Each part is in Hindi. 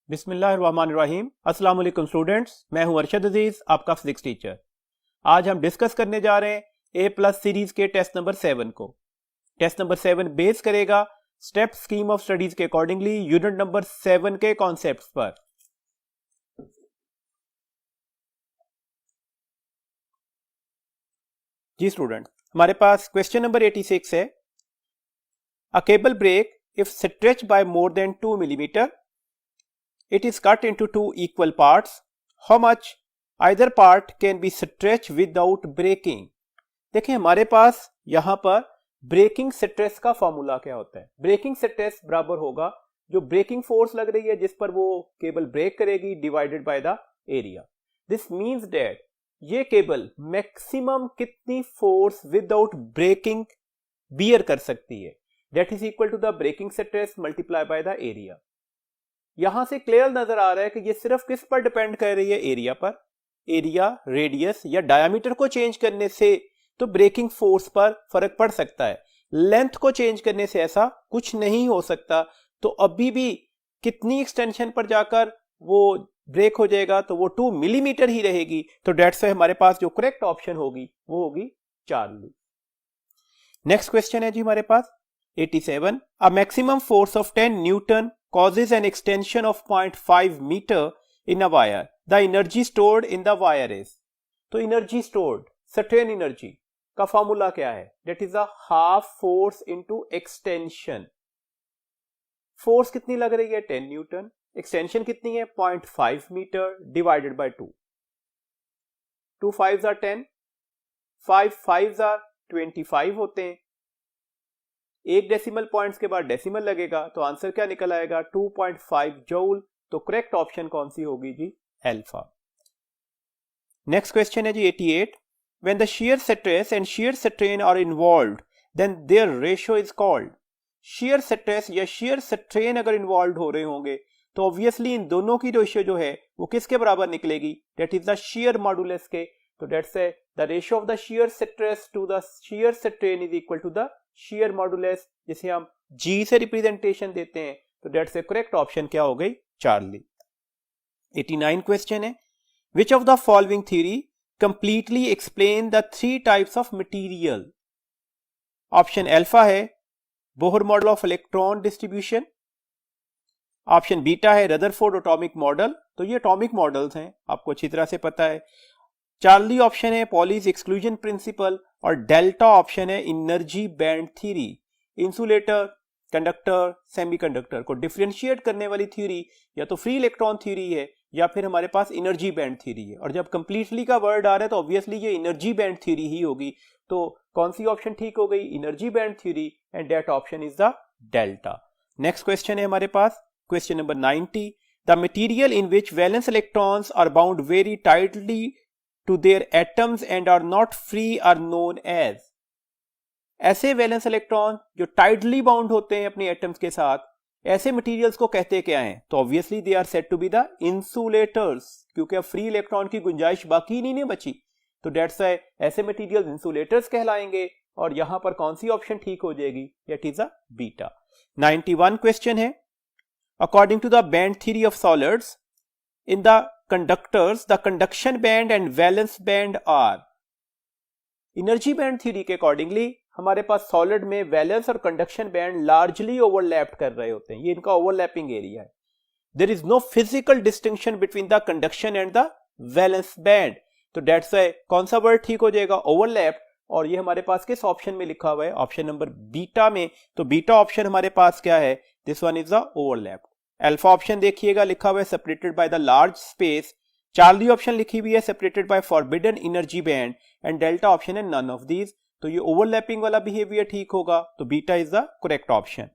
बिस्मिल्लाहिर्रहमानिर्रहीम। अस्सलाम वालेकुम स्टूडेंट्स, मैं हूं अरशद अजीज, आपका फिजिक्स टीचर। आज हम डिस्कस करने जा रहे हैं A+ सीरीज के टेस्ट नंबर 7 को। टेस्ट नंबर 7 बेस करेगा स्टेप स्कीम ऑफ स्टडीज के अकॉर्डिंगली यूनिट नंबर 7 के कॉन्सेप्ट्स पर। जी स्टूडेंट, हमारे पास क्वेश्चन नंबर 86 है। A cable break if stretch by more than 2 millimetre, it is cut into two equal parts. How much either part can be stretched without breaking? देखिए हमारे पास यहां पर ब्रेकिंग स्ट्रेस का फॉर्मूला क्या होता है। ब्रेकिंग स्ट्रेस बराबर होगा जो ब्रेकिंग फोर्स लग रही है जिस पर वो केबल ब्रेक करेगी divided by the area. This means that ये केबल मैक्सिमम कितनी फोर्स विदाउट ब्रेकिंग बियर कर सकती है, that is equal to the breaking stress multiply by the area. यहां से क्लियर नजर आ रहा है कि ये सिर्फ किस पर डिपेंड कर रही है, एरिया पर। एरिया, रेडियस या डायमीटर को चेंज करने से तो ब्रेकिंग फोर्स पर फर्क पड़ सकता है, लेंथ को चेंज करने से ऐसा कुछ नहीं हो सकता। तो अभी भी कितनी एक्सटेंशन पर जाकर वो ब्रेक हो जाएगा, तो वो 2 मिलीमीटर ही रहेगी। तो डेट्स है हमारे पास जो करेक्ट ऑप्शन होगी वो होगी चार्ली। नेक्स्ट क्वेश्चन है जी हमारे पास 87। A maximum force of 10 Newton causes an extension of 0.5 meter in a wire. The energy stored in the wire is, तो energy stored, strain energy का फॉर्मूला क्या है? That is a half force into extension. Force कितनी लग रही है? 10 न्यूटन। एक्सटेंशन कितनी है? 0.5 metre divided by 2। 2 5s are 10, 5 5s are 25 होते हैं। एक डेसिमल पॉइंट्स के बाद डेसिमल लगेगा तो आंसर क्या निकल आएगा? 2.5 जूल। तो करेक्ट ऑप्शन कौन सी होगी जी? अल्फा। नेक्स्ट क्वेश्चन है जी 88। When the shear stress and shear strain are involved then their ratio is called. Shear stress या शियर स्ट्रेन अगर इन्वॉल्व हो रहे होंगे तो ऑब्वियसली इन दोनों की रेशियो जो है वो किसके बराबर निकलेगी? That is the shear modulus के। तो that's the ratio of the shear stress to the shear strain is equal to the shear modulus, जिसे हम G से रिप्रेजेंटेशन देते हैं। तो दैट्स ए करेक्ट ऑप्शन क्या हो गई? चार्ली। 89 क्वेश्चन है। Which of the following theory completely explain the 3 types of material? Option alpha है Bohr model of electron distribution, option beta है रदरफोर्ड एटॉमिक मॉडल। तो ये एटॉमिक मॉडल्स हैं, आपको अच्छी तरह से पता है। चार्ली ऑप्शन है पॉलीज एक्सक्लूजन प्रिंसिपल, और डेल्टा ऑप्शन है energy band theory. Insulator, conductor, semiconductor को डिफरेंशिएट करने वाली थ्योरी या तो फ्री इलेक्ट्रॉन थ्योरी है या फिर हमारे पास एनर्जी बैंड थ्योरी है। और जब कंप्लीटली का वर्ड आ रहा है तो ऑब्वियसली ये एनर्जी बैंड थ्योरी ही होगी। तो कौन सी ऑप्शन ठीक हो गई? Energy band theory, and that option is the delta. Next question है हमारे पास question number 90। The material in which valence electrons are bound very tightly to their atoms and are not free are known as। ऐसे वैलेंस इलेक्ट्रॉन जो टाइटली बाउंड होते हैं अपने एटम्स के साथ, ऐसे मटेरियल्स को कहते क्या हैं? तो obviously they are said to be the insulators, क्योंकि अब फ्री इलेक्ट्रॉन की गुंजाइश बाकी नहीं बची। तो दैट्स व्हाई ऐसे मटेरियल्स इंसुलेटर्स कहलाएंगे। और यहां पर कौन सी ऑप्शन ठीक हो जाएगी? That is a beta. 91 question है। According to the band theory of solids in the conductors, the conduction band and valence band are। Energy band theory के अकॉर्डिंगली हमारे पास सॉलिड में वैलेंस और कंडक्शन बैंड लार्जली ओवरलैप कर रहे होते हैं, ये इनका ओवरलैपिंग एरिया है। There is no physical distinction between the conduction and the valence band. तो दैट्स व्हाई कौन सा वर्ड ठीक हो जाएगा? ओवरलैप। और ये हमारे पास किस ऑप्शन में लिखा हुआ है? ऑप्शन नंबर बीटा में। तो बीटा ऑप्शन हमारे पास क्या है? This one is the overlap. Alpha option देखिएगा लिखा हुआ है separated by the large space. Charlie option लिखी हुई है separated by forbidden energy band, and delta option है नन ऑफ दीज। तो ये ओवरलैपिंग वाला बिहेवियर ठीक होगा। तो beta is the correct option.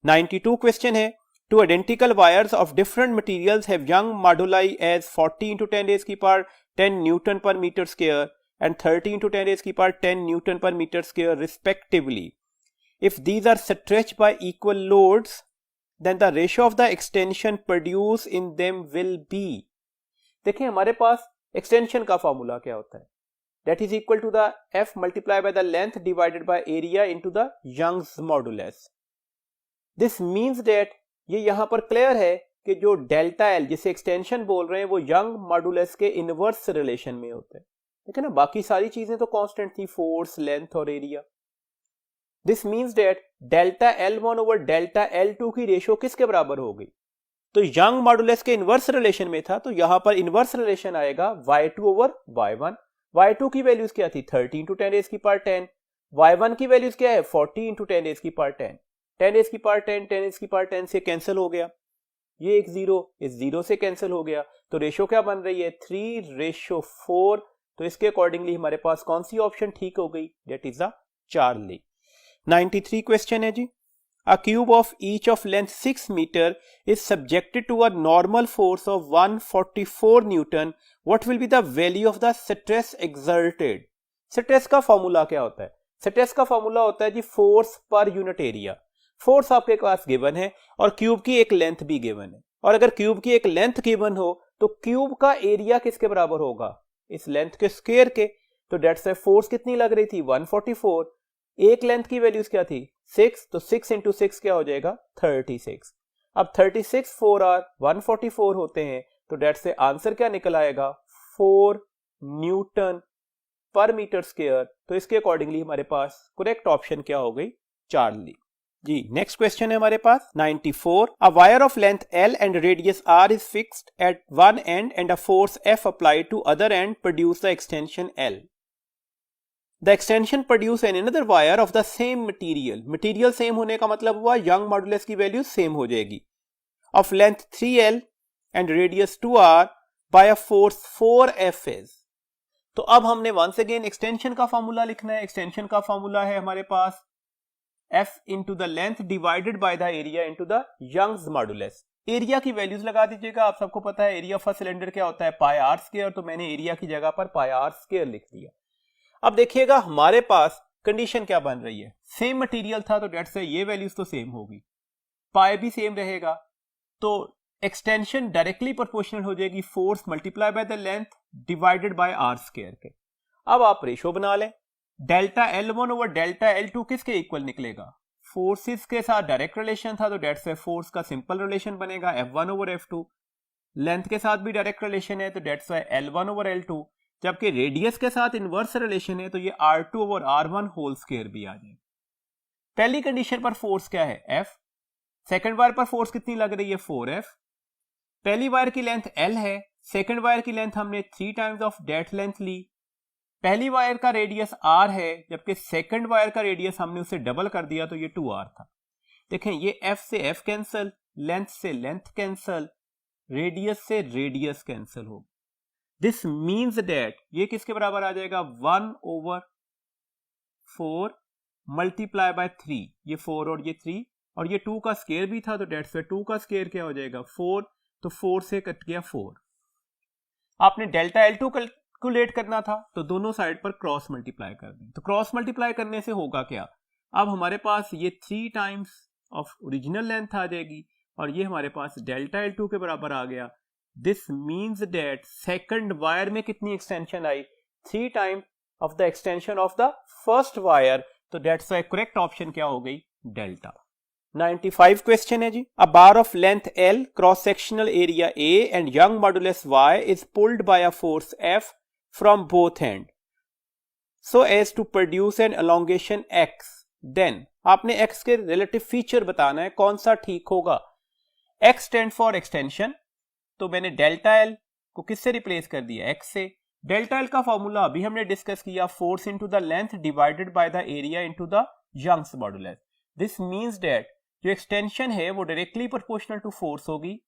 92 question है। Two identical wires of different materials have Young moduli as 40 × 10⁻10 newton पर मीटर स्क्वायर एंड 30 × 10⁻10 न्यूटन पर metre square respectively. If these are stretched by equal loads then the ratio of the extension produced in them will be। देखिए हमारे पास एक्सटेंशन का फॉर्मूला क्या होता है? That is equal to the F multiplied by the length divided by area into the Young's modulus। This means that ये यहां पर क्लियर है कि जो डेल्टा एल जिसे एक्सटेंशन बोल रहे हैं वो यंग मॉडुलस के इनवर्स रिलेशन में होता है, ठीक है ना। बाकी सारी चीजें तो कांस्टेंट थी, फोर्स, लेंथ और area. This means that delta L1 over delta L2 की रेशियो किसके बराबर हो गई? तो यंग मॉडुलस के इनवर्स रिलेशन में था, तो यहां पर इनवर्स रिलेशन आएगा y2 ओवर y1। y2 की वैल्यूज क्या थी? 30 इंटू 10 रेज़ की पावर 10। y1 की वैल्यूज क्या है? 40 इंटू 10 रेज़ की पावर 10। 10 रेज़ की पावर 10 10 रेज़ की पावर 10 से कैंसिल हो गया, ये एक जीरो इस जीरो से कैंसिल हो गया, तो रेशियो क्या बन रही है? 3:4। तो इसके अकॉर्डिंगली हमारे पास कौन सी ऑप्शन ठीक हो गई? That is the Charlie. 93 question है जी। A cube of each of length 6 meter is subjected to a normal force of 144 Newton. What will be the value of the stress exerted? Stress का फॉर्मूला क्या होता है? स्ट्रेस का फॉर्मूला होता है जी force per unit area. Force आपके पास गिवन है और क्यूब की एक लेंथ भी गिवन है, और अगर क्यूब की एक लेंथ गिवन हो तो क्यूब का एरिया किसके बराबर होगा? इस लेंथ के स्क्वायर के। तो डेट्स है फोर्स कितनी लग रही थी? 144। एक लेंथ की वैल्यूज क्या थी? 6, तो 6 इंटू 6 क्या हो जाएगा? 36। अब 36 4 आर 144 होते हैं, तो डेट्स से आंसर क्या निकल आएगा? 4 न्यूटन पर मीटर स्क्वायर। तो इसके अकॉर्डिंगली हमारे पास करेक्ट ऑप्शन क्या हो गई? चार्ली जी। नेक्स्ट क्वेश्चन है हमारे पास 94। A wire of length L and radius R is fixed at one end and a force F applied to other end produce the extension L. The extension produce an another wire of the same material. Material same होने का मतलब हुआ यंग मॉडुलस की वैल्यू सेम हो जाएगी। Of length 3L and radius 2R by a force 4F is. तो अब हमने वंस अगेन एक्सटेंशन का फॉर्मूला लिखना है। एक्सटेंशन का फॉर्मूला है हमारे पास F into the length divided by the area into the Young's modulus. Area की वैल्यूज लगा दीजिएगा। आप सबको पता है एरिया फर्स्ट सिलेंडर क्या होता है? पाई आर स्क्वायर। तो मैंने एरिया की जगह पर पाई आर स्क्वायर लिख दिया। अब देखिएगा हमारे पास कंडीशन क्या बन रही है? सेम मटेरियल था तो डेट्स है ये वैल्यूज तो सेम होगी, पाई भी सेम रहेगा, तो एक्सटेंशन डायरेक्टली प्रोपोर्शनल हो जाएगी force multiply by the length divided by R square के। अब आप रेशो बना लें। Delta L1 over delta L2 किसके इक्वल निकलेगा? फोर्सेस के साथ डायरेक्ट रिलेशन था तो डेट्स है फोर्स का सिंपल रिलेशन बनेगा F1 ओवर F2। लेंथ के साथ भी डायरेक्ट रिलेशन है तो डेट्स है L1 ओवर L2। जबकि रेडियस के साथ इनवर्स रिलेशन है तो ये R2 over R1 whole square भी आ जाए। पहली कंडीशन पर फोर्स क्या है? F। सेकंड वायर पर फोर्स कितनी लग रही है? 4F। पहली वायर की लेंथ L है, सेकंड वायर की लेंथ हमने 3 टाइम्स ऑफ दैट लेंथ ली। पहली वायर का रेडियस R है, जबकि सेकंड वायर का रेडियस हमने उसे डबल कर दिया तो ये 2R था। देखें ये F से F कैंसल, लेंथ से लेंथ कैंसल, रेडियस से रेडियस कैंसल हो। दिस मीन्स दैट ये किसके बराबर आ जाएगा? 1 ओवर 4 मल्टीप्लाई बाय 3। ये 4 और ये 3 और ये 2 का स्क्वायर भी था तो डेट्स 2 का स्क्वायर क्या हो जाएगा? 4। तो 4 से कट गया 4। आपने डेल्टा L2 कैलकुलेट करना था तो दोनों साइड पर क्रॉस मल्टीप्लाई कर दें। तो क्रॉस मल्टीप्लाई करने से होगा क्या? अब हमारे पास ये 3 टाइम्स ऑफ ओरिजिनल लेंथ आ जाएगी और ये हमारे पास डेल्टा L2 के बराबर आ गया। This means that second wire में कितनी एक्सटेंशन आई? 3 time of the extension of the first wire. तो डेट्स वाई करेक्ट ऑप्शन क्या हो गई? डेल्टा। 95 क्वेश्चन है जी। A bar of length L cross sectional area A and Young modulus Y is pulled by a force F from both end so as to produce an elongation x. then आपने x के relative feature बताना है, कौन सा ठीक होगा? x stand for extension, तो मैंने डेल्टा L को किससे रिप्लेस कर दिया? x से। डेल्टा L का फॉर्मूला अभी हमने डिस्कस किया, force into the length divided by the area into the Young's modulus. This means that जो एक्सटेंशन है वो डायरेक्टली प्रोपोर्शनल टू फोर्स होगी,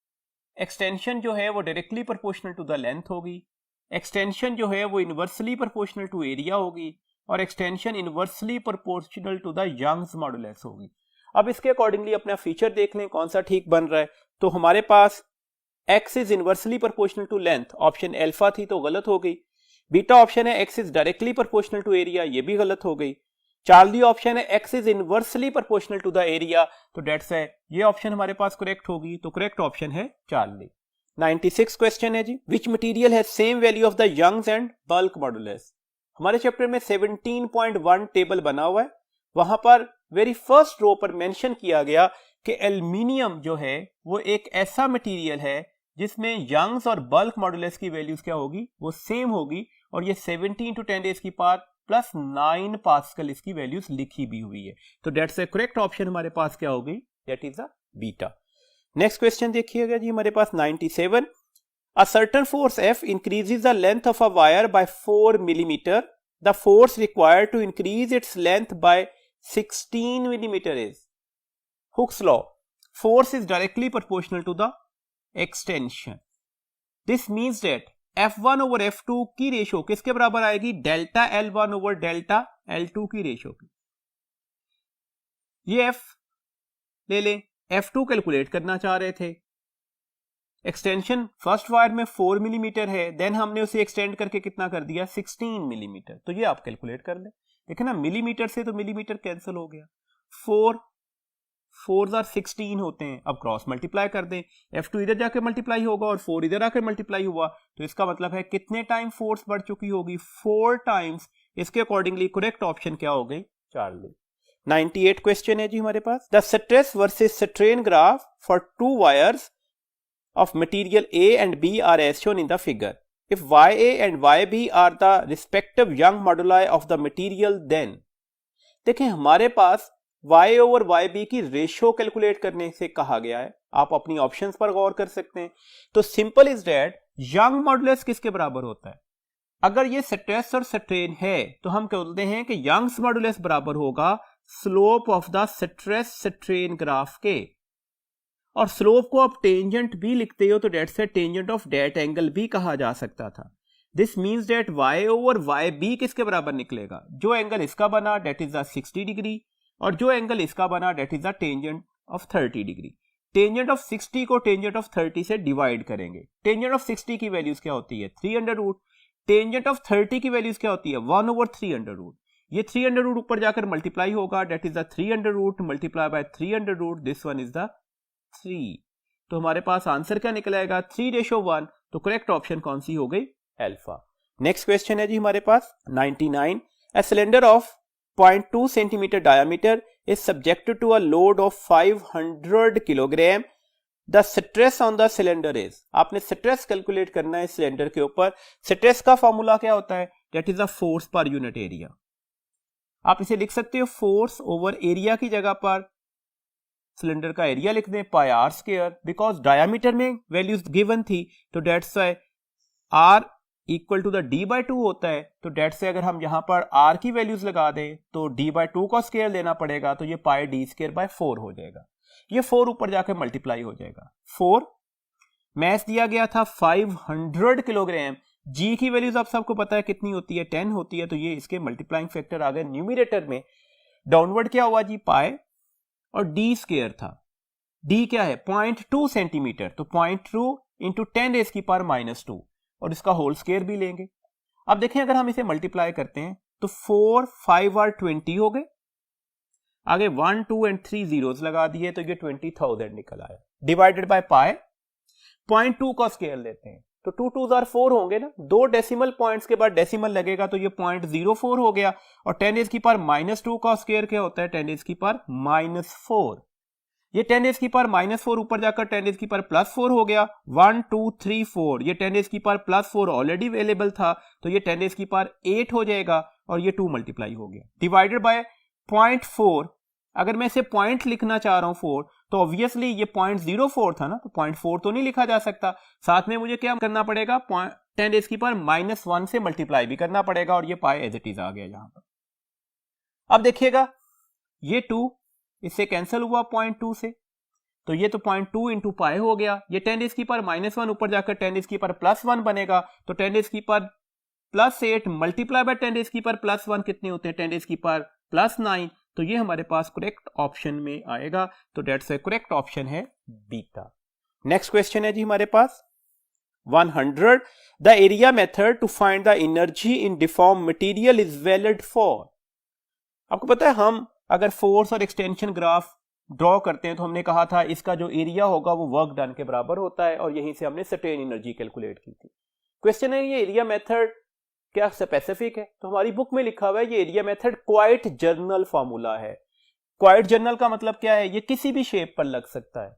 एक्सटेंशन जो है वो directly proportional to the length होगी, एक्सटेंशन जो है वो इनवर्सली प्रोपोर्शनल टू एरिया होगी और extension inversely proportional to the Young's modulus होगी। अब इसके अकॉर्डिंगली अपना फीचर देख लें कौन सा ठीक बन रहा है। तो हमारे पास x is inversely proportional to length, option alpha थी तो गलत हो गई। बीटा ऑप्शन है x is directly proportional to area, ये भी गलत हो गई। चार्ली ऑप्शन है x is inversely proportional to the area, तो डेट्स है ये ऑप्शन हमारे पास करेक्ट होगी। तो करेक्ट ऑप्शन है चार्ली। 96 क्वेश्चन है जी। Which material has same value of the Young's and bulk modulus? हमारे चैप्टर में 17.1 टेबल बना हुआ है, वहां पर वेरी फर्स्ट रो पर मेंशन किया गया कि एल्यूमिनियम जो है वो एक ऐसा मटेरियल है जिसमें यंग्स और बल्क मॉडुलस की वैल्यूज क्या होगी, वो सेम होगी, और ये 17 × 10⁻⁻9 पास्कल इसकी वैल्यूज लिखी भी हुई है। तो दैट्स ए करेक्ट ऑप्शन हमारे पास क्या हो गई, that is a beta. Next question देखिएगा जी हमारे पास 97। A certain force F increases the length of a wire by 4 millimeter. The force required to increase its length by 16 millimeter is Hooke's law. Force is directly proportional to the extension. This means that F1 over F2 की रेशो किसके बराबर आएगी, delta L1 over delta L2 की रेशो की। ये F ले लें, F2 कैलकुलेट करना चाह रहे थे। एक्सटेंशन फर्स्ट वायर में 4 मिलीमीटर है, देन हमने उसे एक्सटेंड करके कितना कर दिया, 16 मिलीमीटर। तो ये आप कैलकुलेट कर लें। देखिए ना, मिलीमीटर से तो मिलीमीटर कैंसिल हो गया, 4 4 और 16 होते हैं। अब क्रॉस मल्टीप्लाई कर दें, F2 इधर जाकर मल्टीप्लाई होगा और 4 इधर आकर मल्टीप्लाई हुआ, तो इसका मतलब है कितने टाइम फोर्स बढ़ चुकी होगी, 4 टाइम्स। इसके अकॉर्डिंगली करेक्ट ऑप्शन क्या हो गई, चार्ली। 98 क्वेश्चन है जी हमारे पास। The stress versus strain graph for 2 wires of material A and B are as shown in the figure. If YA and YB are the respective young moduli of the material, then देखें हमारे पास YA over YB की रेशियो कैलकुलेट करने से कहा गया है। आप अपनी ऑप्शंस पर गौर कर सकते हैं। तो simple is that young modulus किसके बराबर होता है, अगर ये स्ट्रेस और स्ट्रेन है तो हम कहते हैं कि यंग्स मॉडुलस बराबर होगा slope of the stress strain graph के, और स्लोप को आप टेंजेंट भी लिखते हो तो that's a tangent of that angle भी कहा जा सकता था। This means that y over YB किसके बराबर निकलेगा, जो एंगल इसका बना डेट इज द 60 डिग्री, और जो एंगल इसका बना that is the tangent of 30 degree. Tangent of 60 को टेंजेंट ऑफ 30 से डिवाइड करेंगे। टेंजेंट ऑफ 60 की वैल्यूज क्या होती है, 300 टेंजेंट ऑफ 30 की वैल्यूज क्या होती है, 1 ओवर 300 ये 300 ऊपर जाकर मल्टीप्लाई होगा, that is the 300 multiply by 300, this one is the 3। तो हमारे पास आंसर क्या निकलेगा, 3:1। तो करेक्ट ऑप्शन कौन सी हो गई, अल्फा। नेक्स्ट क्वेश्चन है जी हमारे पास 99। A cylinder of 0.2 centimetre diameter is subjected to a load of 500 kilogram. The stress on the cylinder is, आपने स्ट्रेस कैलकुलेट करना है सिलेंडर के ऊपर। स्ट्रेस का फॉर्मूला क्या होता है, that is the force per unit area. आप इसे लिख सकते हो फोर्स ओवर एरिया की जगह पर सिलेंडर का एरिया लिख दें pi R square, because diameter में वैल्यूज गिवन थी, तो that's why R equal to the d/2 होता है। तो डेट से अगर हम यहां पर r की वैल्यूज लगा दें तो d/2 का स्क्वायर लेना पड़ेगा, तो ये पाई d²/4 हो जाएगा। ये 4 ऊपर जाकर मल्टीप्लाई हो जाएगा। 4 मैथ दिया गया था 500 किलोग्राम, g की वैल्यूज आप सबको पता है कितनी होती है, 10 होती है, तो ये इसके मल्टीप्लाइंग फैक्टर आ गए न्यूमिरेटर में। डाउनवर्ड क्या हुआ जी, पाई और d स्क्वायर था। d क्या है, 0.2 सेंटीमीटर, तो 0.2 इंटू 10⁻⁻², और इसका होल स्क्वायर भी लेंगे। अब देखें अगर हम इसे मल्टीप्लाई करते हैं तो 4 5 और 20 हो गए, आगे 1 2 एंड 3 जीरोस लगा दिए, तो ये 20,000 निकल आया। डिवाइडेड बाय पाई 0.2 का स्क्वायर लेते हैं तो 2 2 और 4 होंगे ना, 2 डेसिमल पॉइंट्स के बाद डेसिमल लगेगा, तो ये 0.04 हो गया। और 10⁻⁻² का स्क्वायर क्या होता है, 10⁻⁻4। ये 10⁻⁻4 ऊपर जाकर 10⁻+4 हो गया। 1 2 3 4, ये 10⁻+4 ऑलरेडी अवेलेबल था, तो ये 10⁸ हो जाएगा, और ये 2 मल्टीप्लाई हो गया। डिवाइडेड बाय 0.4, अगर मैं इसे पॉइंट लिखना चाह रहा हूं 4, तो ऑब्वियसली ये 0.04 था ना, तो 0.4 तो नहीं लिखा जा सकता। साथ में मुझे क्या करना पड़ेगा, 10⁻⁻1 से मल्टीप्लाई भी करना पड़ेगा, और ये पाई एज इट इज आ गया यहां पर। अब देखिएगा ये 2 इससे कैंसिल हुआ 0.2 से, तो ये तो 0.2 इंटू पाई हो गया। ये 10⁻⁻1 ऊपर जाकर 10⁻+1 बनेगा, तो 10⁻+8 मल्टीप्लाई बाय 10⁻+1 कितने होते हैं, 10⁻+9। तो ये हमारे पास करेक्ट ऑप्शन में आएगा, तो डेट्स ए करेक्ट ऑप्शन है बीटा। नेक्स्ट क्वेश्चन है जी हमारे पास 100। The area method to find the energy in deform material is valid for. आपको पता है हम अगर फोर्स और एक्सटेंशन ग्राफ ड्रॉ करते हैं तो हमने कहा था इसका जो एरिया होगा वो वर्क डन के बराबर होता है, और यहीं से हमने सर्टेन एनर्जी कैलकुलेट की थी। क्वेश्चन है ये एरिया मेथड क्या स्पेसिफिक है, तो हमारी बुक में लिखा हुआ है ये area method quite general formula है। क्वाइट जनरल का मतलब क्या है, ये किसी भी शेप पर लग सकता है,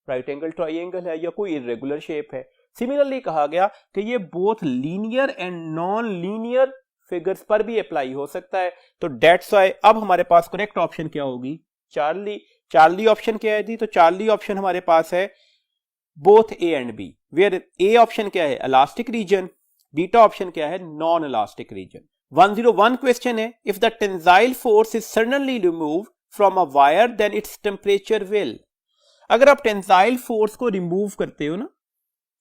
राइट एंगल ट्राइंगल है या कोई इरेगुलर शेप है। सिमिलरली कहा गया कि ये both linear and non linear figures पर भी अप्लाई हो सकता है। तो डेट्स वाई अब हमारे पास करेक्ट ऑप्शन क्या होगी, चार्ली। चार्ली ऑप्शन क्या है जी, तो चार्ली ऑप्शन हमारे पास है both A and B, where A option क्या है, इलास्टिक रीजन, बीटा ऑप्शन क्या है, नॉन इलास्टिक रीजन। 101 क्वेश्चन है, if the tensile force is suddenly remove from a wire then its temperature will. अगर आप टेंसाइल फोर्स को रिमूव करते हो ना,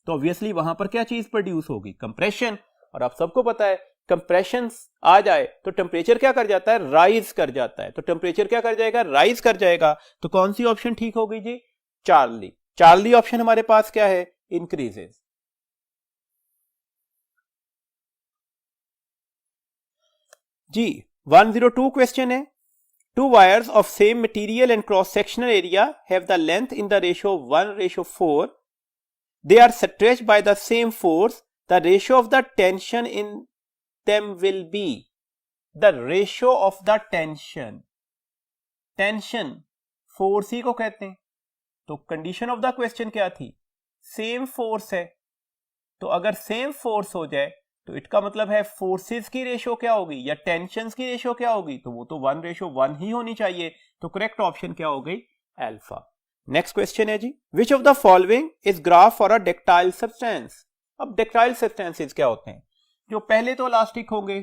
तो ऑब्वियसली वहां पर क्या चीज प्रोड्यूस होगी, कंप्रेशन। और आप सबको पता है कंप्रेशन आ जाए तो टेम्परेचर क्या कर जाता है, राइज कर जाता है। तो टेम्परेचर क्या कर जाएगा, राइज कर जाएगा। तो कौन सी ऑप्शन ठीक होगी जी, चार्ली। चार्ली ऑप्शन हमारे पास क्या है, इंक्रीजेस। जी 102 क्वेश्चन है, two wires of same material and cross sectional area have the length in the ratio 1:4. They are stretched by the same force. The ratio of the tension in them will be, the ratio of the tension, tension force ही को कहते हैं। तो कंडीशन ऑफ द क्वेश्चन क्या थी, सेम फोर्स है। तो अगर सेम फोर्स हो जाए तो इसका मतलब है फोर्सेस की रेशियो क्या होगी या टेंशंस की रेशियो क्या होगी, तो वो तो 1:1 ही होनी चाहिए। तो करेक्ट ऑप्शन क्या हो गई, अल्फा। नेक्स्ट क्वेश्चन है जी, which of the following is graph for a ductile substance. अब डक्टाइल सब्सटेंसेस क्या होते हैं, जो पहले तो इलास्टिक होंगे,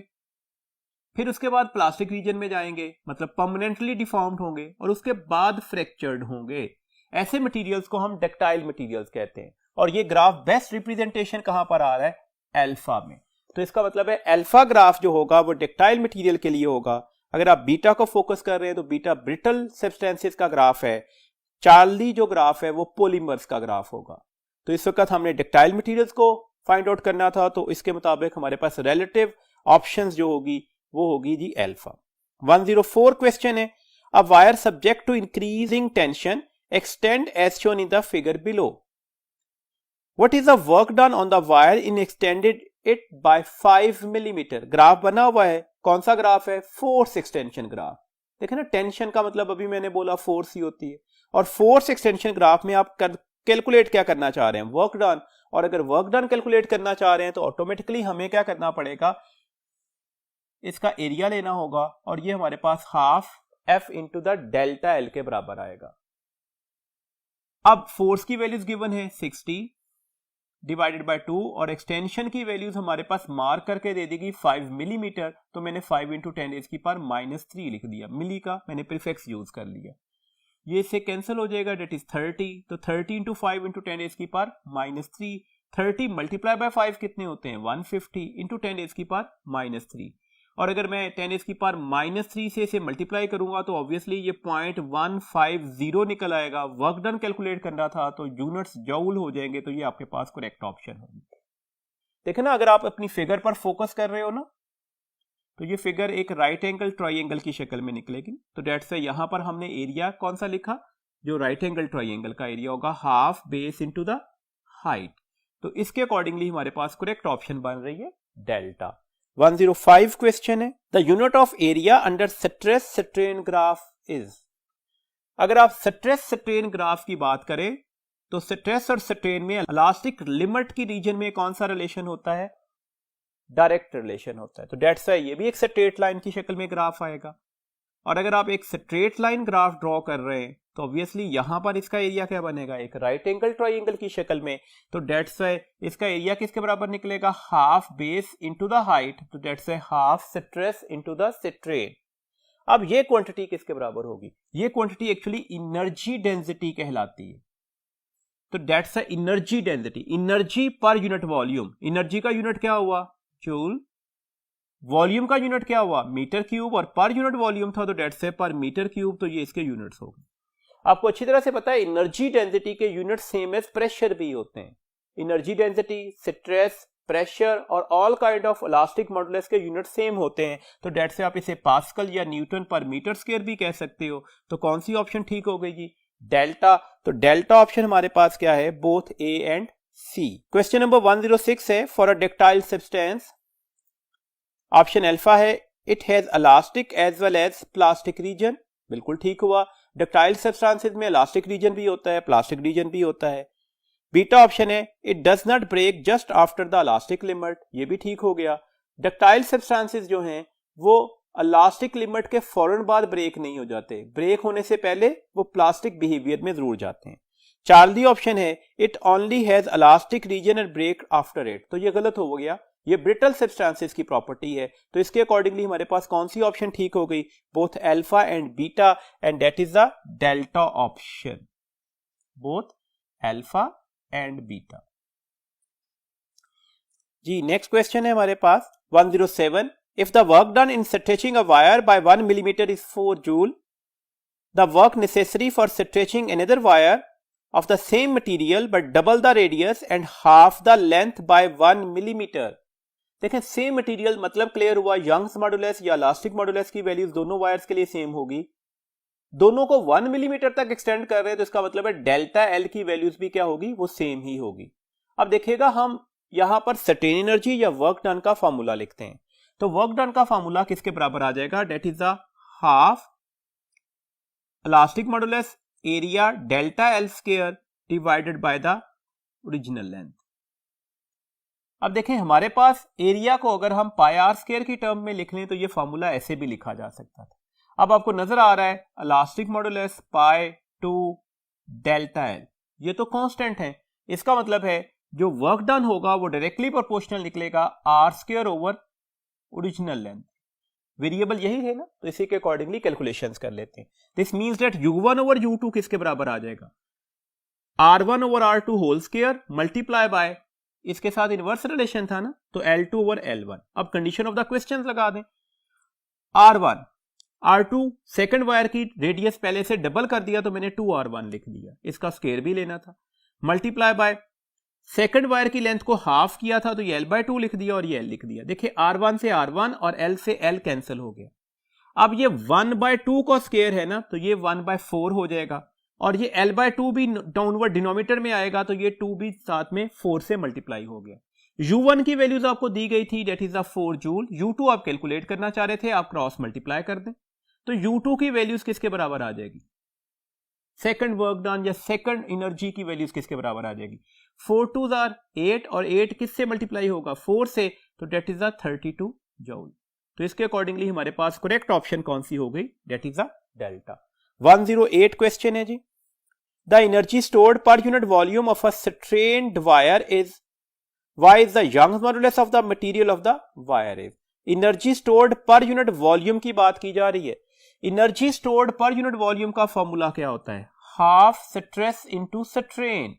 फिर उसके बाद प्लास्टिक रीजन में जाएंगे, मतलब परमानेंटली डिफॉर्म्ड होंगे, और उसके बाद फ्रैक्चर्ड होंगे। ऐसे मटेरियल्स को हम डक्टाइल मटेरियल्स कहते हैं। और ये ग्राफ बेस्ट रिप्रेजेंटेशन कहां पर आ रहा है, अल्फा में। तो इसका मतलब है अल्फा ग्राफ जो होगा वो डक्टाइल मटेरियल के लिए होगा। अगर आप बीटा को फोकस कर रहे हैं तो बीटा ब्रिटल सब्सटेंसेस का ग्राफ है। चार्ली जो ग्राफ है वो पॉलीमर्स का ग्राफ होगा। तो इस वक्त हमने डक्टाइल मटेरियल्स को फाइंड आउट करना था, तो इसके मुताबिक हमारे पास रिलेटिव ऑप्शंस जो होगी वो होगी जी अल्फा। 104 क्वेश्चन है, a wire subject to increasing tension extend as shown in the figure below. What is the work done on the wire in extended it by 5 millimetre. Graph बना हुआ है, कौन सा ग्राफ है, फोर्स एक्सटेंशन ग्राफ। देखे ना, टेंशन का मतलब अभी मैंने बोला फोर्स ही होती है, और फोर्स एक्सटेंशन ग्राफ में आप कैलकुलेट क्या करना चाह रहे हैं, वर्क डन। और अगर वर्क डन कैलकुलेट करना चाह रहे हैं तो ऑटोमेटिकली हमें क्या करना पड़ेगा, इसका एरिया लेना होगा, और ये हमारे पास half F into the delta L के बराबर आएगा। अब फोर्स की वैल्यूज गिवन है 60 डिवाइडेड बाय 2, और एक्सटेंशन की वैल्यूज हमारे पास मार्क करके दे देगी 5 मिलीमीटर। तो मैंने 5 इंटू 10⁻³ लिख दिया, मिली का मैंने प्रीफिक्स यूज कर लिया। ये इससे कैंसिल हो जाएगा, डेट इज 30। तो 30 इंटू 5 इंटू 10⁻³ 30 मल्टीप्लाई बाय 5 कितने होते हैं, 150 इंटू 10⁻³ और अगर मैं 10⁻³ से इसे मल्टीप्लाई करूंगा तो ऑब्वियसली ये 0.150 निकल आएगा। वर्क डन कैलकुलेट करना था तो यूनिट्स जूल हो जाएंगे, तो ये आपके पास करेक्ट ऑप्शन होगी। देखे ना, अगर आप अपनी फिगर पर फोकस कर रहे हो ना, तो ये फिगर एक राइट एंगल ट्राइंगल की शक्ल में निकलेगी। तो डेट से यहां पर हमने एरिया कौन सा लिखा, जो राइट एंगल ट्राइंगल का एरिया होगा half base into the height. तो इसके अकॉर्डिंगली हमारे पास करेक्ट ऑप्शन बन रही है डेल्टा। 105 क्वेश्चन है, the unit of area under stress strain graph is. अगर आप स्ट्रेस स्ट्रेन ग्राफ की बात करें तो स्ट्रेस और स्ट्रेन में इलास्टिक लिमिट की रीजन में कौन सा रिलेशन होता है, डायरेक्ट रिलेशन होता है। तो डेट्स है ये भी एक स्ट्रेट लाइन की शक्ल में ग्राफ आएगा। और अगर आप एक स्ट्रेट लाइन ग्राफ ड्रॉ कर रहे हैं तो ऑब्वियसली यहां पर इसका एरिया क्या बनेगा, एक राइट एंगल ट्राइंगल की शक्ल में। तो डेट्स है इसका एरिया किसके बराबर निकलेगा, half base into the height. तो डेट्स है half stress into the strain. अब ये क्वांटिटी किसके बराबर होगी, ये क्वांटिटी एक्चुअली एनर्जी डेंसिटी कहलाती है। तो डेट्स है energy density, energy per unit volume. Energy का यूनिट क्या हुआ, जूल। वॉल्यूम का यूनिट क्या हुआ, मीटर क्यूब। और पर यूनिट वॉल्यूम था तो डेट्स है पर मीटर क्यूब। तो ये इसके यूनिट्स हो गए। आपको अच्छी तरह से पता है एनर्जी डेंसिटी के यूनिट सेम एज प्रेशर भी होते हैं। एनर्जी डेंसिटी, स्ट्रेस, प्रेशर और all kind of elastic modulus के यूनिट सेम होते हैं। तो डेट से आप इसे पास्कल या न्यूटन पर मीटर स्क्वायर भी कह सकते हो। तो कौन सी ऑप्शन ठीक हो गई जी, डेल्टा। तो डेल्टा ऑप्शन हमारे पास क्या है, both A and C. Question number 106 है, for a ductile substance option alpha है, it has elastic as well as plastic region. बिल्कुल ठीक हुआ। डक्टाइल सब्सटेंसेस में इलास्टिक रीजन भी होता है, प्लास्टिक रीजन भी होता है। बीटा ऑप्शन है it does not break just after the elastic limit, ये भी ठीक हो गया। डक्टाइल सब्सटेंसेस जो हैं वो इलास्टिक लिमिट के फौरन बाद ब्रेक नहीं हो जाते, ब्रेक होने से पहले वो प्लास्टिक बिहेवियर में जरूर जाते हैं। चार्ली ऑप्शन है it only has elastic region and break after it, तो ये गलत हो गया, ये ब्रिटल सब्सटेंसेस की प्रॉपर्टी है। तो इसके अकॉर्डिंगली हमारे पास कौन सी ऑप्शन ठीक हो गई, both alpha and beta, and that is the delta option, both alpha and beta. जी नेक्स्ट क्वेश्चन है हमारे पास 107, if the work done in stretching a wire by 1 millimeter is 4 joule, the work necessary for stretching another wire of the same material but double the radius and half the length by 1 millimeter। देखें सेम मटेरियल मतलब क्लियर हुआ, यंग्स मॉडुलस या इलास्टिक मॉडुलस की वैल्यूज दोनों वायर्स के लिए सेम होगी, दोनों को 1 मिलीमीटर तक एक्सटेंड कर रहे हैं, तो इसका मतलब है डेल्टा एल की वैल्यूज भी क्या होगी, वो सेम ही होगी। अब देखिएगा हम यहां पर स्ट्रेन एनर्जी या वर्क डन का फॉर्मूला लिखते हैं, तो वर्क डन का फॉर्मूला किसके बराबर आ जाएगा, that is the half elastic modulus area delta L square divided by the original length. अब देखें हमारे पास एरिया को अगर हम पाई आर स्क्वायर की टर्म में लिख लें तो ये फॉर्मूला ऐसे भी लिखा जा सकता था। अब आपको नजर आ रहा है elastic modulus pi two delta L, ये तो कांस्टेंट है, इसका मतलब है जो वर्क डन होगा वो डायरेक्टली प्रोपोर्शनल निकलेगा R square over original length, variable यही है ना, तो इसी के अकॉर्डिंगली कैलकुलेशंस कर लेते हैं। This means that u1 over u2 किसके बराबर आ जाएगा, r1 over r2 whole square multiply by, इसके साथ इनवर्स रिलेशन था ना, तो L2 ओवर L1। अब कंडीशन ऑफ द क्वेश्चन लगा दें, R1 R2 सेकंड वायर की रेडियस पहले से डबल कर दिया तो मैंने 2R1 लिख दिया, इसका स्क्वायर भी लेना था, मल्टीप्लाई बाय सेकंड वायर की लेंथ को हाफ किया था तो ये L/2 लिख दिया और ये L लिख दिया। देखिए R1 से R1 और L से L कैंसिल हो गया। अब ये 1/2 का स्क्वायर है ना, तो ये 1/4 हो जाएगा, और ये L/2 भी डाउनवर्ड डिनोमिनेटर में आएगा तो ये 2 भी साथ में 4 से मल्टीप्लाई हो गया। U1 की वैल्यूज आपको दी गई थी, date is the 4 joule. U2 आप कैलकुलेट करना चाह रहे थे, आप क्रॉस मल्टीप्लाई कर दें, तो U2 की वैल्यूज किसके बराबर आ जाएगी, सेकंड वर्क डन या सेकंड एनर्जी की वैल्यूज किसके बराबर आ जाएगी, 4 2s are 8 और 8 किससे मल्टीप्लाई होगा, 4 से, तो डेट इज द 32 जूल। तो इसके अकॉर्डिंगली हमारे पास करेक्ट ऑप्शन कौन सी हो गई, that is the delta. 108 question है जी, the energy stored per unit volume of a strained wire is, Y is the Young's modulus of the material of the wire is. Energy stored per unit volume की बात की जा रही है। Energy stored per unit volume का फॉर्मूला क्या होता है, हाफ स्ट्रेस इनटू स्ट्रेन।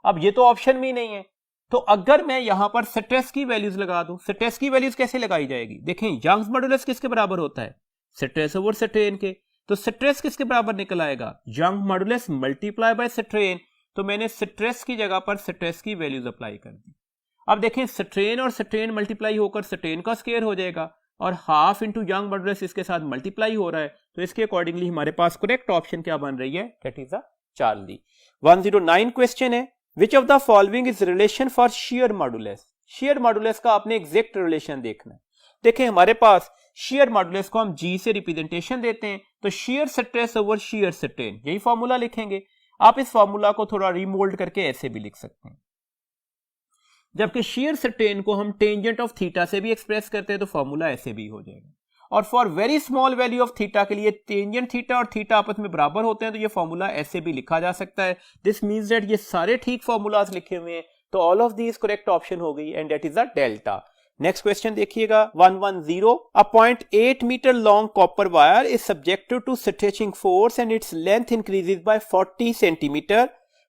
अब ये तो ऑप्शन में नहीं है, तो अगर मैं यहां पर स्ट्रेस की वैल्यूज लगा दूं, स्ट्रेस की वैल्यूज कैसे लगाई जाएगी, देखें यंग्स मॉडुलस किसके बराबर होता है, स्ट्रेस ओवर स्ट्रेन के, तो स्ट्रेस किसके बराबर निकल आएगा, young modulus multiply by strain, तो मैंने स्ट्रेस की जगह पर स्ट्रेस की वैल्यूज अप्लाई कर दी। अब देखें स्ट्रेन और स्ट्रेन मल्टीप्लाई होकर स्ट्रेन का स्क्वायर हो जाएगा, और हाफ इंटू यंग मॉडुलस इसके साथ मल्टीप्लाई हो रहा है, तो इसके अकॉर्डिंगली हमारे पास करेक्ट ऑप्शन क्या बन रही है, that is the Charlie. 109 question है, which of the following is relation for shear modulus. Shear modulus का आपने एग्जैक्ट रिलेशन देखना है। देखें हमारे पास शियर मॉडुलस को हम G से रिप्रेजेंटेशन देते हैं, तो shear stress over shear strain, यही फॉर्मूला लिखेंगे। आप इस फॉर्मूला को थोड़ा रिमोल्ड करके ऐसे भी लिख सकते हैं, जबकि शियर स्ट्रेन को हम टेंजेंट ऑफ थीटा से भी एक्सप्रेस करते हैं, तो फॉर्मूला ऐसे भी हो जाएगा। और for very small value of theta के लिए टेंजेंट थीटा और थीटा आपस में बराबर होते हैं, तो ये फॉर्मूला ऐसे भी लिखा जा सकता है। दिस मींस दैट ये सारे ठीक फॉर्मूलाज लिखे हुए हैं, तो all of these correct option हो गई, and that is the delta. Next question देखिएगा 110, a 0.8 metre long copper wire is subjected to stretching force and its length increases by 40 centimetre,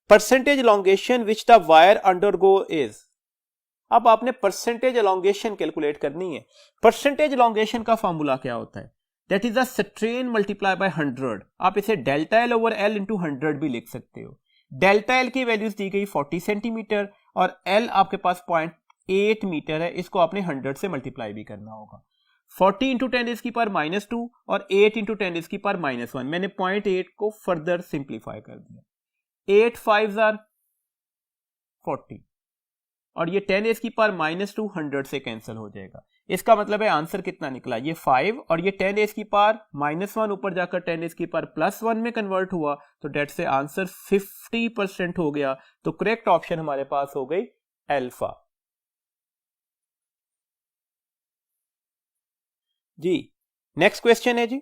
percentage elongation which the wire undergo is. अब आपने परसेंटेज एलोंगेशन कैलकुलेट करनी है। परसेंटेज एलोंगेशन का फॉर्मूला क्या होता है, that is the strain multiply by 100। आप इसे delta L over L into 100 भी लिख सकते हो। डेल्टा एल की वैल्यूज दी गई 40 सेंटीमीटर और एल आपके पास 0.8 मीटर है, इसको आपने 100 से मल्टीप्लाई भी करना होगा। 40 इंटू 10 इज की पावर -2 और 8 इंटू 10 इज की पावर -1। मैंने 0.8 को फर्दर सिंप्लीफाई कर दिया। 8 5s are 40, और ये 10 रेज़ की पावर -2 100 से कैंसिल हो जाएगा। इसका मतलब है आंसर कितना निकला, ये 5 और ये 10 रेज़ की पावर -1 ऊपर जाकर 10 रेज़ की पावर +1 में कन्वर्ट हुआ, तो डेट से आंसर 50% हो गया। तो करेक्ट ऑप्शन हमारे पास हो गई अल्फा। जी नेक्स्ट क्वेश्चन है जी,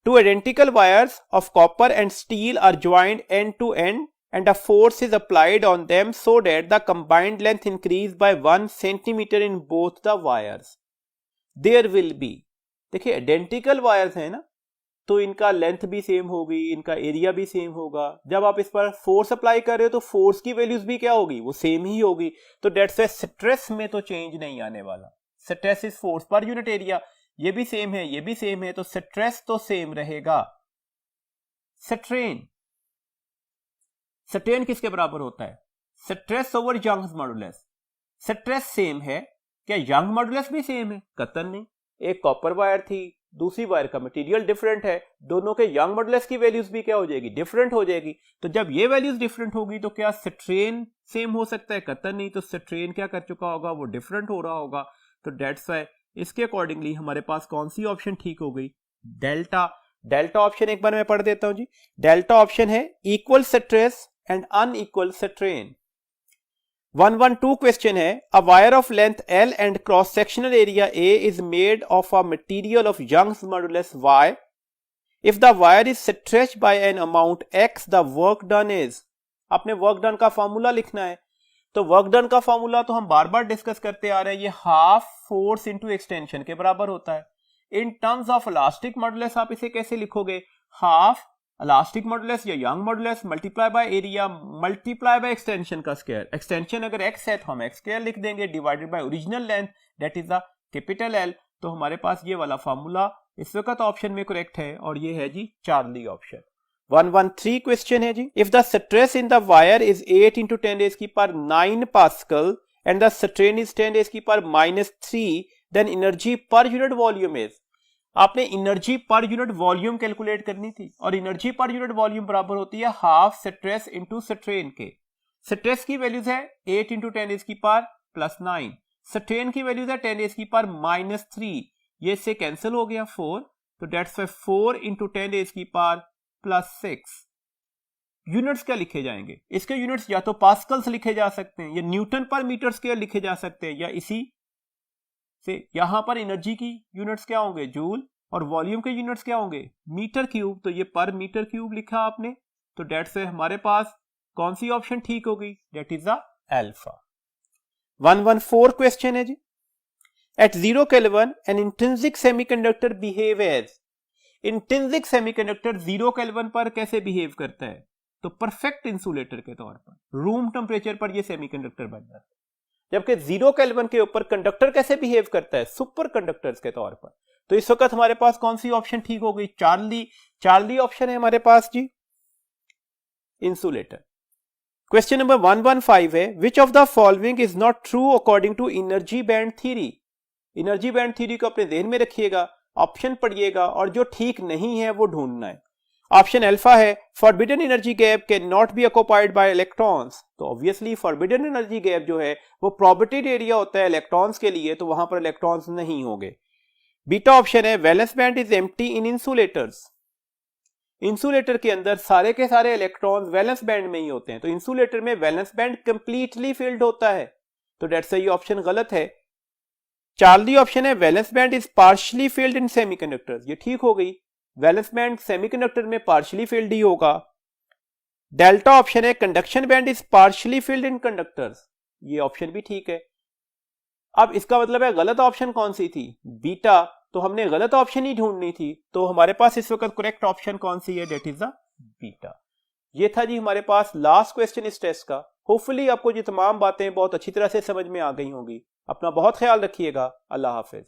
two identical wires of copper and steel are joined end to end and a force is applied on them so that the combined length increase by 1 centimeter in both the wires. There will be, देखिए आइडेंटिकल वायर्स है ना, तो इनका लेंथ भी सेम होगी, इनका एरिया भी सेम होगा। जब आप इस पर फोर्स अप्लाई कर रहे हो तो फोर्स की वैल्यूज भी क्या होगी, वो सेम ही होगी। तो डेट्स वाई स्ट्रेस में तो चेंज नहीं आने वाला। Stress is force per unit area, ये भी सेम है, ये भी सेम है, तो स्ट्रेस तो सेम रहेगा। स्ट्रेन किसके बराबर होता है, stress over Young's modulus. Stress same है, क्या यंग मॉडुलस भी सेम है? कतई नहीं। एक कॉपर वायर थी, दूसरी वायर का मटेरियल डिफरेंट है, दोनों के यंग मॉडुलस की वैल्यूज भी क्या हो जाएगी, डिफरेंट हो जाएगी। तो जब ये वैल्यूज डिफरेंट होगी तो क्या स्ट्रेन सेम हो सकता है? कतई नहीं। तो स्ट्रेन क्या कर चुका होगा, वो डिफरेंट हो रहा होगा। तो डेट्स वाई इसके अकॉर्डिंगली हमारे पास कौन सी ऑप्शन ठीक हो गई, डेल्टा। डेल्टा ऑप्शन एक बार मैं पढ़ देता हूं जी। डेल्टा ऑप्शन है equal stress and unequal strain. 112 question है, a wire of length L and cross sectional area A is made of a material of Young's modulus Y। If the wire is stretched by an amount X, the work done is. आपने वर्क डन का फॉर्मूला लिखना है। तो वर्क डन का फॉर्मूला तो हम बार बार डिस्कस करते आ रहे हैं, ये हाफ फोर्स इनटू एक्सटेंशन के बराबर होता है। In terms of elastic modulus आप इसे कैसे लिखोगे, हाफ इलास्टिक मॉडुलस या young modulus multiply by area multiply by extension का स्क्वायर। एक्सटेंशन अगर x है तो हम x स्क्वायर लिख देंगे, divided by original length that is the capital L। तो हमारे पास ये वाला फॉर्मूला इस वक्त ऑप्शन में करेक्ट है, और ये है जी चार्ली ऑप्शन। 113 क्वेश्चन है जी, if the stress in the wire is 8 × 10 raise की power 9 pascal and the strain is 10 raise की power -3, then energy per unit volume is. आपने energy per unit volume calculate करनी थी, और एनर्जी पर यूनिट वॉल्यूम बराबर होती है हाफ स्ट्रेस इनटू स्ट्रेन के। स्ट्रेस की वैल्यूज है 8 × 10 रेज़ की पावर +9, स्ट्रेन की वैल्यूज है 10 रेज़ की पावर -3, ये इससे कैंसिल हो गया 4, तो डेट्स 4 × 10 रेज़ की पावर +6। यूनिट्स क्या लिखे जाएंगे, इसके यूनिट्स या तो पास्कल्स लिखे जा सकते हैं, या न्यूटन पर मीटर स्क्वायर लिखे जा सकते हैं, या इसी से यहां पर एनर्जी की यूनिट्स क्या होंगे, जूल, और वॉल्यूम के यूनिट्स क्या होंगे, मीटर क्यूब। तो ये पर मीटर क्यूब लिखा आपने, तो डेट से हमारे पास कौन सी ऑप्शन ठीक होगी, that is the alpha. 114 question है जी, at 0 kelvin an intrinsic semiconductor behave as. Intrinsic semiconductor 0 kelvin पर कैसे बिहेव करता है, तो परफेक्ट इंसुलेटर के तौर पर, रूम टेम्परेचर पर यह सेमीकंडक्टर बन जाता है। जबकि 0 केल्विन के ऊपर कंडक्टर कैसे बिहेव करता है, सुपर कंडक्टर्स के तौर पर। तो इस वक्त हमारे पास कौन सी ऑप्शन ठीक हो गई, चार्ली। चार्ली ऑप्शन है हमारे पास जी, इंसुलेटर। क्वेश्चन नंबर 115 है, which of the following is not true according to energy band theory. Energy band theory को अपने ध्यान में रखिएगा, ऑप्शन पढ़िएगा, और जो ठीक नहीं है वो ढूंढना है। ऑप्शन अल्फा है, forbidden energy gap can not be occupied by electrons. तो ऑब्वियसली फॉरबिडन एनर्जी गैप जो है वो प्रोबेटेड एरिया होता है इलेक्ट्रॉन्स के लिए, तो वहां पर इलेक्ट्रॉन्स नहीं होंगे। बीटा ऑप्शन है, valence band is empty in insulators. Insulator के अंदर सारे के सारे इलेक्ट्रॉन्स वैलेंस बैंड में ही होते हैं, तो इंसुलेटर में वैलेंस बैंड कंप्लीटली फिल्ड होता है, तो डेट्स ये ऑप्शन गलत है। चार्ली ऑप्शन है, valence band is partially filled in semiconductors, ये ठीक हो गई, वैलेंस बैंड सेमीकंडक्टर में पार्शियली फिल्ड ही होगा। डेल्टा ऑप्शन है, conduction band is partially filled in conductors, ये ऑप्शन भी ठीक है। अब इसका मतलब है गलत ऑप्शन कौन सी थी, बीटा, तो हमने गलत ऑप्शन ही ढूंढनी थी, तो हमारे पास इस वक्त करेक्ट ऑप्शन कौन सी है, डेट इज द बीटा। ये था जी हमारे पास लास्ट क्वेश्चन इस टेस्ट का। होपफुली आपको ये तमाम बातें बहुत अच्छी तरह से समझ में आ गई होंगी। अपना बहुत ख्याल रखिएगा। अल्लाह हाफिज।